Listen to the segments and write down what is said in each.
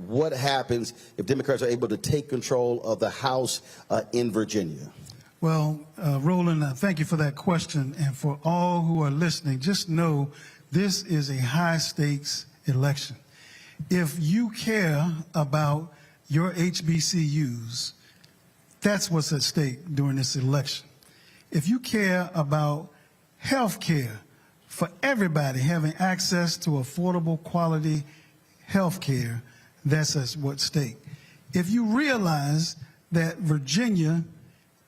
what happens if Democrats are able to take control of the House in Virginia? Well, Roland, thank you for that question. And for all who are listening, just know this is a high-stakes election. If you care about your HBCUs, that's what's at stake during this election. If you care about health care for everybody having access to affordable, quality health care, that's what's at stake. If you realize that Virginia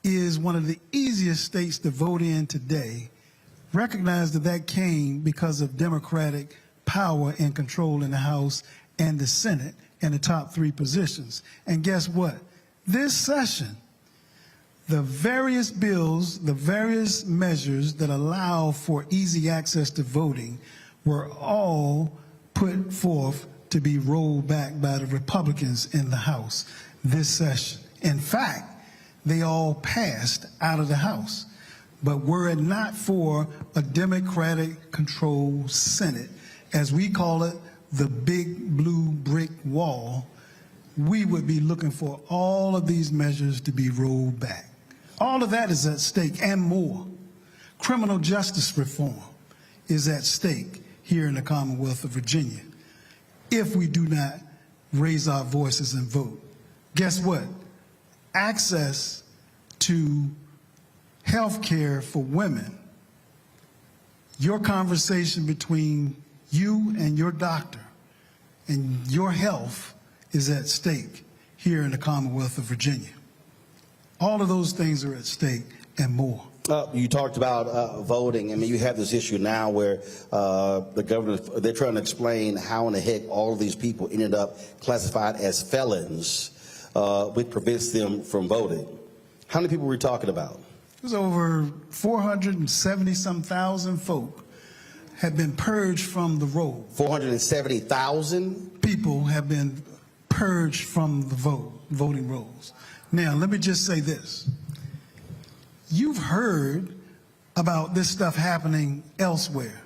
is one of the easiest states to vote in today, recognize that that came because of Democratic power and control in the House and the Senate and the top 3 positions. And guess what? This session, the various bills, the various measures that allow for easy access to voting were all put forth to be rolled back by the Republicans in the House this session. In fact, they all passed out of the House. But were it not for a Democratic-controlled Senate, as we call it, the big blue brick wall, we would be looking for all of these measures to be rolled back. All of that is at stake and more. Criminal justice reform is at stake here in the Commonwealth of Virginia if we do not raise our voices and vote. Guess what? Access to health care for women, your conversation between you and your doctor and your health is at stake here in the Commonwealth of Virginia. All of those things are at stake and more. You talked about voting. I mean, you have this issue now where the governor, they're trying to explain how in the heck all of these people ended up classified as felons, which prevents them from voting. How many people were we talking about? There's over 470-some thousand folk have been purged from the roll. 470,000? People have been purged from the voting rolls. Now, let me just say this. You've heard about this stuff happening elsewhere,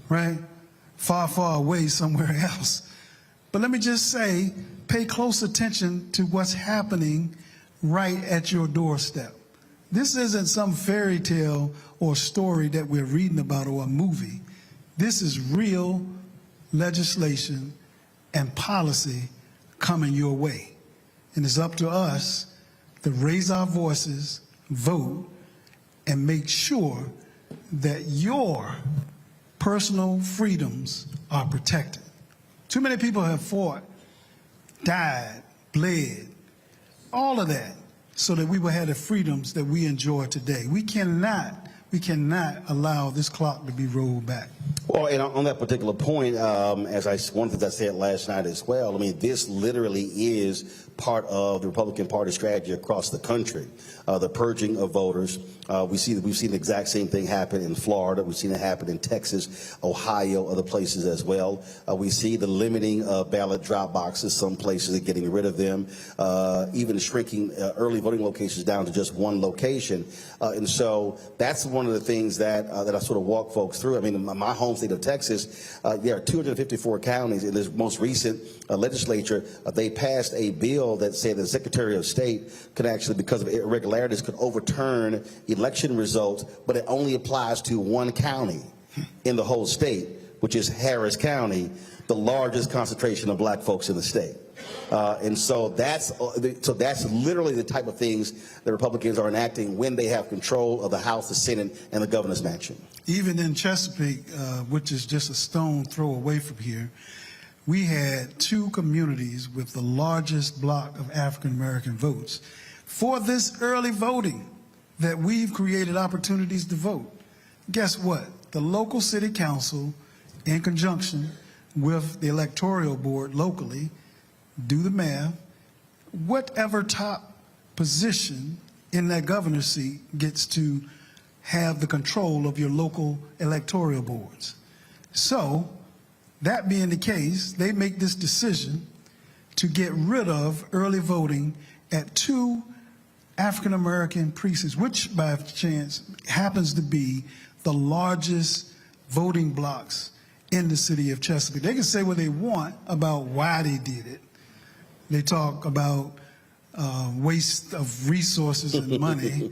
right? Far, far away somewhere else. But let me just say, pay close attention to what's happening right at your doorstep. This isn't some fairy tale or story that we're reading about or a movie. This is real legislation and policy coming your way. And it's up to us to raise our voices, vote, and make sure that your personal freedoms are protected. Too many people have fought, died, bled, all of that, so that we will have the freedoms that we enjoy today. We cannot allow this clock to be rolled back. Well, and on that particular point, one of the things I said last night as well, I mean, this literally is part of the Republican Party strategy across the country, the purging of voters. We've seen the exact same thing happen in Florida. We've seen it happen in Texas, Ohio, other places as well. We see the limiting of ballot drop boxes. Some places are getting rid of them, even shrinking early voting locations down to just one location. And so that's one of the things that I sort of walk folks through. I mean, in my home state of Texas, there are 254 counties. In this most recent legislature, they passed a bill that said the Secretary of State could actually, because of irregularities, could overturn election results, but it only applies to one county in the whole state, which is Harris County, the largest concentration of black folks in the state. And so that's literally the type of things that Republicans are enacting when they have control of the House, the Senate, and the governor's mansion. Even in Chesapeake, which is just a stone throw away from here, we had 2 communities with the largest block of African-American votes. For this early voting that we've created opportunities to vote, guess what? The local city council, in conjunction with the electoral board locally, do the math, whatever top position in that governor's seat gets to have the control of your local electoral boards. So, that being the case, they make this decision to get rid of early voting at 2 African-American precincts, which by chance happens to be the largest voting blocks in the city of Chesapeake. They can say what they want about why they did it, They talk about waste of resources and money.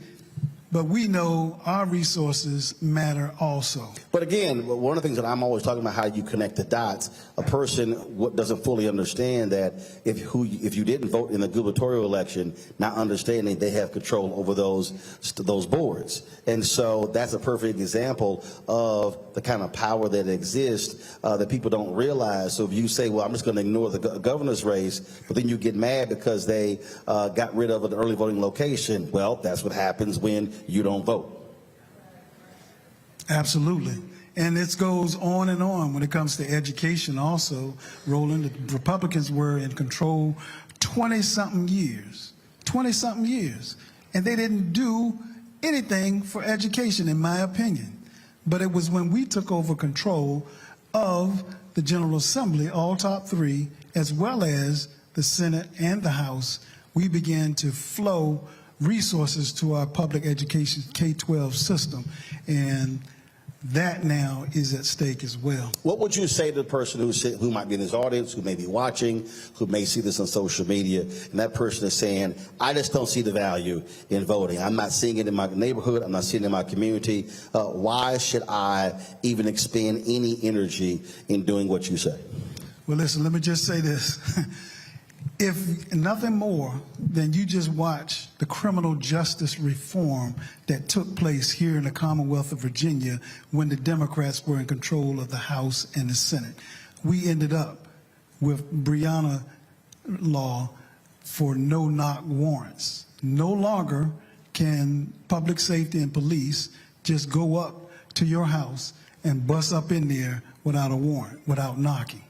But we know our resources matter also. But again, one of the things that I'm always talking about, how you connect the dots. A person doesn't fully understand that if you didn't vote in the gubernatorial election, not understanding they have control over those boards. And so that's a perfect example of the kind of power that exists that people don't realize. So if you say, well, I'm just going to ignore the governor's race, but then you get mad because they got rid of an early voting location, well, that's what happens when you don't vote. Absolutely. And it goes on and on when it comes to education also. Roland, the Republicans were in control 20-something years, and they didn't do anything for education, in my opinion. But it was when we took over control of the General Assembly, all top three, as well as the Senate and the House, we began to flow resources to our public education K-12 system, and that now is at stake as well. What would you say to the person who might be in this audience, who may be watching, who may see this on social media, and that person is saying, I just don't see the value in voting. I'm not seeing it in my neighborhood. I'm not seeing it in my community. Why should I even expend any energy in doing what you say? Well, listen, let me just say this. If nothing more than you just watch the criminal justice reform that took place here in the Commonwealth of Virginia when the Democrats were in control of the House and the Senate, we ended up with Breonna law for no-knock warrants. No longer can public safety and police just go up to your house and bust up in there without a warrant, without knocking.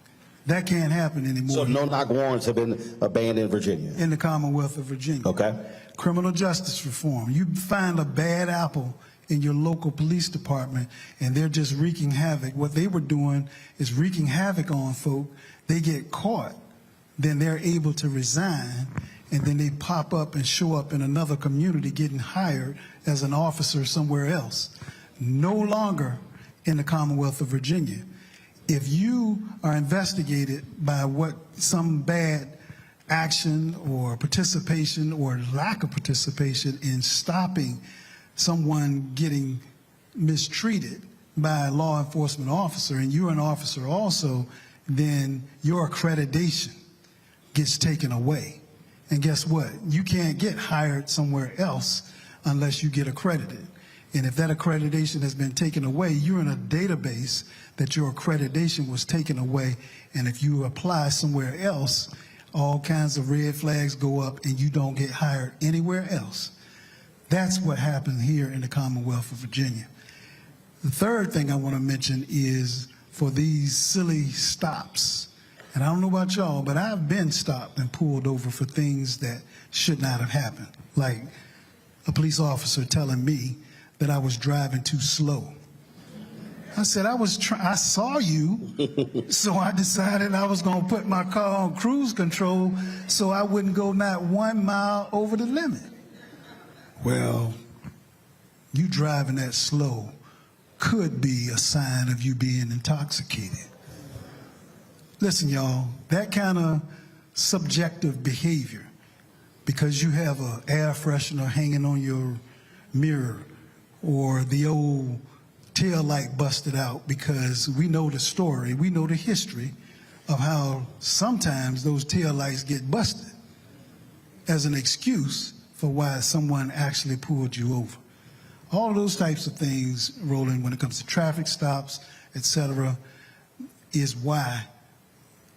That can't happen anymore. So no-knock warrants have been banned in Virginia? In the Commonwealth of Virginia. Okay. Criminal justice reform. You find a bad apple in your local police department, and they're just wreaking havoc. What they were doing is wreaking havoc on folk. They get caught, then they're able to resign, and then they pop up and show up in another community getting hired as an officer somewhere else. No longer in the Commonwealth of Virginia. If you are investigated by what some bad action or participation or lack of participation in stopping someone getting mistreated by a law enforcement officer, and you're an officer also, then your accreditation gets taken away. And guess what? You can't get hired somewhere else unless you get accredited. And if that accreditation has been taken away, you're in a database that your accreditation was taken away. And if you apply somewhere else, all kinds of red flags go up and you don't get hired anywhere else. That's what happened here in the Commonwealth of Virginia. The third thing I want to mention is for these silly stops. And I don't know about y'all, but I've been stopped and pulled over for things that should not have happened. Like a police officer telling me that I was driving too slow. I said, I saw you, so I decided I was going to put my car on cruise control so I wouldn't go not 1 mile over the limit. Well, you driving that slow could be a sign of you being intoxicated. Listen, y'all, that kind of subjective behavior, because you have an air freshener hanging on your mirror, or the old tail light busted out, because we know the story, we know the history of how sometimes those tail lights get busted as an excuse for why someone actually pulled you over. All of those types of things, Roland, when it comes to traffic stops, etc., is why,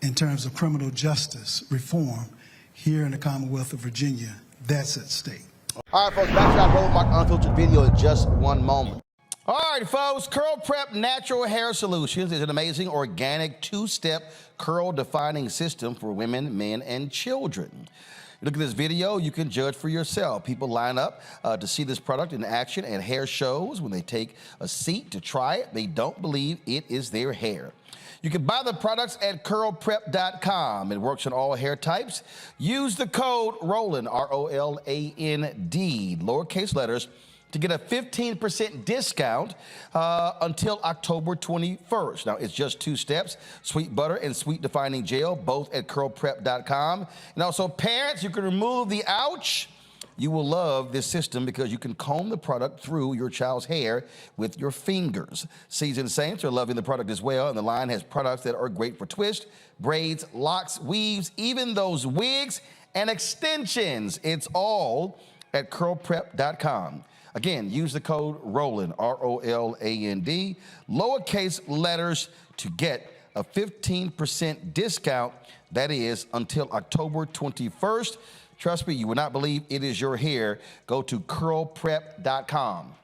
in terms of criminal justice reform here in the Commonwealth of Virginia, that's at stake. All right, folks, back to our Roland Martin Unfiltered video in just one moment. All right, folks, Curl Prep Natural Hair Solutions is an amazing organic two-step curl defining system for women, men, and children. Look at this video, you can judge for yourself. People line up to see this product in action at hair shows. When they take a seat to try it, they don't believe it is their hair. You can buy the products at curlprep.com. It works on all hair types. Use the code ROLAND, R-O-L-A-N-D, lowercase letters, to get a 15% discount until October 21st. Now, it's just 2 steps, sweet butter and sweet defining gel, both at curlprep.com. And also, parents, you can remove the ouch. You will love this system because you can comb the product through your child's hair with your fingers. Seasoned Saints are loving the product as well, and the line has products that are great for twists, braids, locks, weaves, even those wigs and extensions. It's all at curlprep.com. Again, use the code ROLAND, R-O-L-A-N-D, lowercase letters to get a 15% discount. That is until October 21st. Trust me, you will not believe it is your hair. Go to curlprep.com.